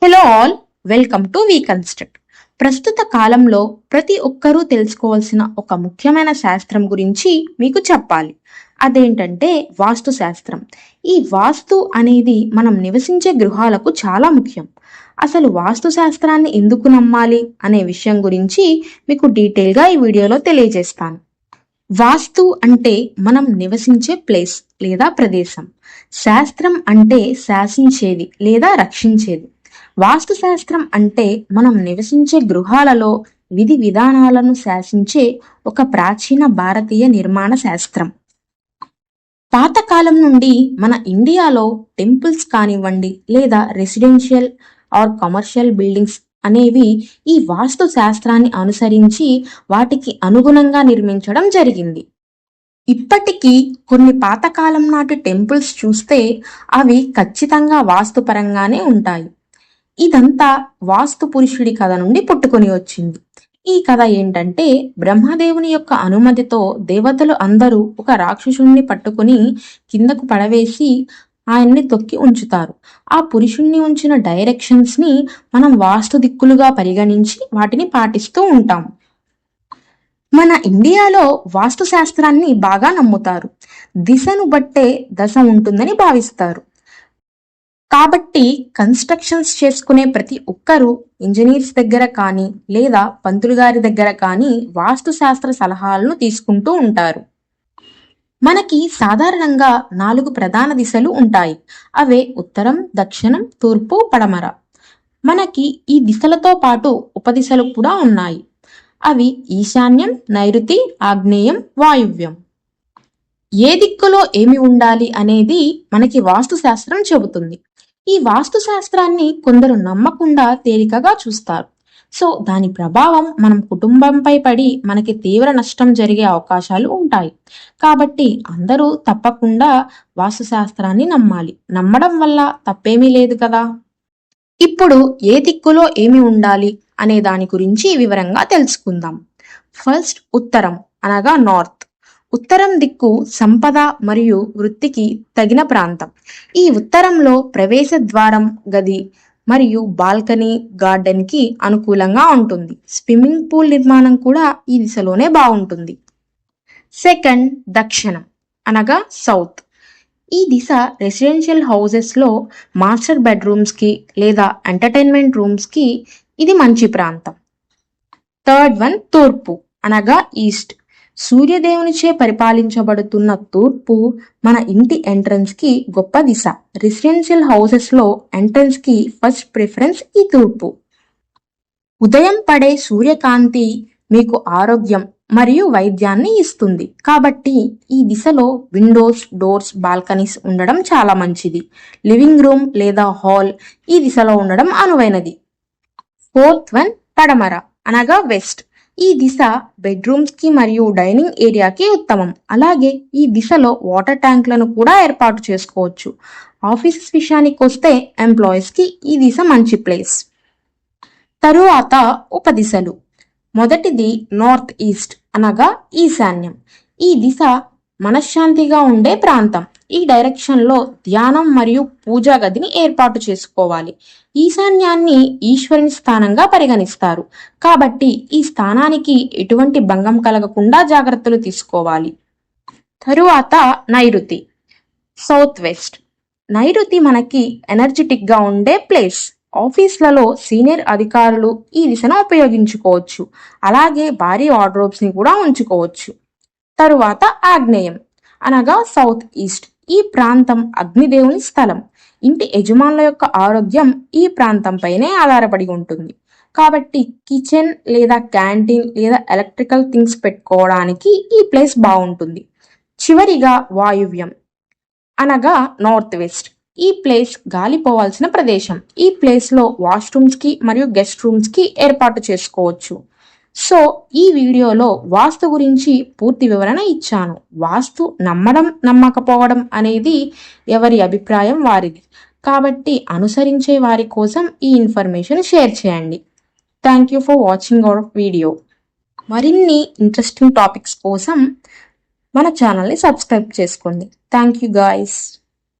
Hello all, welcome to we construct. ప్రస్తుత కాలంలో ప్రతి ఒక్కరూ తెలుసుకోవాల్సిన ఒక ముఖ్యమైన శాస్త్రం గురించి మీకు చెప్పాలి. అదేంటంటే వాస్తు శాస్త్రం. ఈ వాస్తు అనేది మనం నివసించే గృహాలకు చాలా ముఖ్యం. అసలు వాస్తు శాస్త్రాన్ని ఎందుకు నమ్మాలి అనే విషయం గురించి మీకు డీటెయిల్గా ఈ వీడియోలో తెలియజేస్తాను. వాస్తు అంటే మనం నివసించే ప్లేస్ లేదా ప్రదేశం. శాస్త్రం అంటే శాసించేది లేదా రక్షించేది. వాస్తు శాస్త్రం అంటే మనం నివసించే గృహాలలో విధి విధానాలను శాసించే ఒక ప్రాచీన భారతీయ నిర్మాణ శాస్త్రం. పాతకాలం నుండి మన ఇండియాలో టెంపుల్స్ కానివ్వండి లేదా రెసిడెన్షియల్ ఆర్ కమర్షియల్ బిల్డింగ్స్ అనేవి ఈ వాస్తు శాస్త్రాన్ని అనుసరించి వాటికి అనుగుణంగా నిర్మించడం జరిగింది. ఇప్పటికీ కొన్ని పాతకాలం నాటి టెంపుల్స్ చూస్తే అవి ఖచ్చితంగా వాస్తుపరంగానే ఉంటాయి. ఇదంతా వాస్తు పురుషుడి కథ నుండి పుట్టుకొని వచ్చింది. ఈ కథ ఏంటంటే, బ్రహ్మదేవుని యొక్క అనుమతితో దేవతలు అందరూ ఒక రాక్షసుణ్ణి పట్టుకుని కిందకు పడవేసి ఆయన్ని తొక్కి ఉంచుతారు. ఆ పురుషుణ్ణి ఉంచిన డైరెక్షన్స్ ని మనం వాస్తు దిక్కులుగా పరిగణించి వాటిని పాటిస్తూ ఉంటాం. మన ఇండియాలో వాస్తు శాస్త్రాన్ని బాగా నమ్ముతారు. దిశను బట్టే దశ ఉంటుందని భావిస్తారు. కాబట్టి కన్స్ట్రక్షన్స్ చేసుకునే ప్రతి ఒక్కరూ ఇంజనీర్స్ దగ్గర కానీ లేదా పంతులు గారి దగ్గర కానీ వాస్తు శాస్త్ర సలహాలను తీసుకుంటూ ఉంటారు. మనకి సాధారణంగా 4 ప్రధాన దిశలు ఉంటాయి. అవే ఉత్తరం, దక్షిణం, తూర్పు, పడమర. మనకి ఈ దిశలతో పాటు ఉపదిశలు కూడా ఉన్నాయి. అవి ఈశాన్యం, నైరుతి, ఆగ్నేయం, వాయువ్యం. ఏ దిక్కులో ఏమి ఉండాలి అనేది మనకి వాస్తు శాస్త్రం చెబుతుంది. ఈ వాస్తు శాస్త్రాన్ని కొందరు నమ్మకుండా తేలికగా చూస్తారు. సో దాని ప్రభావం మనం కుటుంబంపై పడి మనకి తీవ్ర నష్టం జరిగే అవకాశాలు ఉంటాయి. కాబట్టి అందరూ తప్పకుండా వాస్తు శాస్త్రాన్ని నమ్మాలి. నమ్మడం వల్ల తప్పేమీ లేదు కదా. ఇప్పుడు ఏ దిక్కులో ఏమి ఉండాలి అనే దాని గురించి వివరంగా తెలుసుకుందాం. ఫస్ట్, ఉత్తరం అనగా నార్త్. ఉత్తరం దిక్కు సంపద మరియు వృత్తికి తగిన ప్రాంతం. ఈ ఉత్తరంలో ప్రవేశ ద్వారం, గది మరియు బాల్కనీ, గార్డెన్ కి అనుకూలంగా ఉంటుంది. స్విమ్మింగ్ పూల్ నిర్మాణం కూడా ఈ దిశలోనే బాగుంటుంది. సెకండ్, దక్షిణం అనగా సౌత్. ఈ దిశ రెసిడెన్షియల్ హౌసెస్ లో మాస్టర్ బెడ్రూమ్స్ కి లేదా ఎంటర్టైన్మెంట్ రూమ్స్ కి ఇది మంచి ప్రాంతం. థర్డ్ వన్, తూర్పు అనగా ఈస్ట్. సూర్యదేవునిచే పరిపాలించబడుతున్న తూర్పు మన ఇంటి ఎంట్రన్స్ కి గొప్ప దిశ. రెసిడెన్షియల్ హౌసెస్ లో ఎంట్రన్స్ కి ఫస్ట్ ప్రిఫరెన్స్ ఈ తూర్పు. ఉదయం పడే సూర్యకాంతి మీకు ఆరోగ్యం మరియు వైద్యాన్ని ఇస్తుంది. కాబట్టి ఈ దిశలో విండోస్, డోర్స్, బాల్కనీస్ ఉండడం చాలా మంచిది. లివింగ్ రూమ్ లేదా హాల్ ఈ దిశలో ఉండడం అనువైనది. ఫోర్త్ వన్, పడమర అనగా వెస్ట్. ఈ దిశ బెడ్రూమ్స్ కి మరియు డైనింగ్ ఏరియాకి ఉత్తమం. అలాగే ఈ దిశలో వాటర్ ట్యాంక్లను కూడా ఏర్పాటు చేసుకోవచ్చు. ఆఫీసెస్ విషయానికి వస్తే ఎంప్లాయీస్ కి ఈ దిశ మంచి ప్లేస్. తరువాత ఉపదిశలు. మొదటిది నార్త్ ఈస్ట్ అనగా ఈశాన్యం. ఈ దిశ మనశ్శాంతిగా ఉండే ప్రాంతం. ఈ డైరెక్షన్ లో ధ్యానం మరియు పూజా గదిని ఏర్పాటు చేసుకోవాలి. ఈశాన్యాన్ని ఈశ్వరుని స్థానంగా పరిగణిస్తారు. కాబట్టి ఈ స్థానానికి ఎటువంటి భంగం కలగకుండా జాగ్రత్తలు తీసుకోవాలి. తరువాత నైరుతి, సౌత్ వెస్ట్. నైరుతి మనకి ఎనర్జెటిక్ గా ఉండే ప్లేస్. ఆఫీస్లలో సీనియర్ అధికారులు ఈ దిశను ఉపయోగించుకోవచ్చు. అలాగే భారీ వార్డ్రోబ్స్ ని కూడా ఉంచుకోవచ్చు. తరువాత ఆగ్నేయం అనగా సౌత్ ఈస్ట్. ఈ ప్రాంతం అగ్నిదేవుని స్థలం. ఇంటి యజమానుల యొక్క ఆరోగ్యం ఈ ప్రాంతంపైనే ఆధారపడి ఉంటుంది. కాబట్టి కిచెన్ లేదా క్యాంటీన్ లేదా ఎలక్ట్రికల్ థింగ్స్ పెట్టుకోవడానికి ఈ ప్లేస్ బాగుంటుంది. చివరిగా వాయువ్యం అనగా నార్త్ వెస్ట్. ఈ ప్లేస్ గాలిపోవాల్సిన ప్రదేశం. ఈ ప్లేస్ లో వాష్రూమ్స్ కి మరియు గెస్ట్ రూమ్స్ కి ఏర్పాటు చేసుకోవచ్చు. సో ఈ వీడియోలో వాస్తు గురించి పూర్తి వివరణ ఇచ్చాను. వాస్తు నమ్మడం నమ్మకపోవడం అనేది ఎవరి అభిప్రాయం వారిది. కాబట్టి అనుసరించే వారి కోసం ఈ ఇన్ఫర్మేషన్ షేర్ చేయండి. Thank you for watching our video. మరిన్ని ఇంట్రెస్టింగ్ టాపిక్స్ కోసం మన ఛానల్ని సబ్స్క్రైబ్ చేసుకోండి. Thank you guys.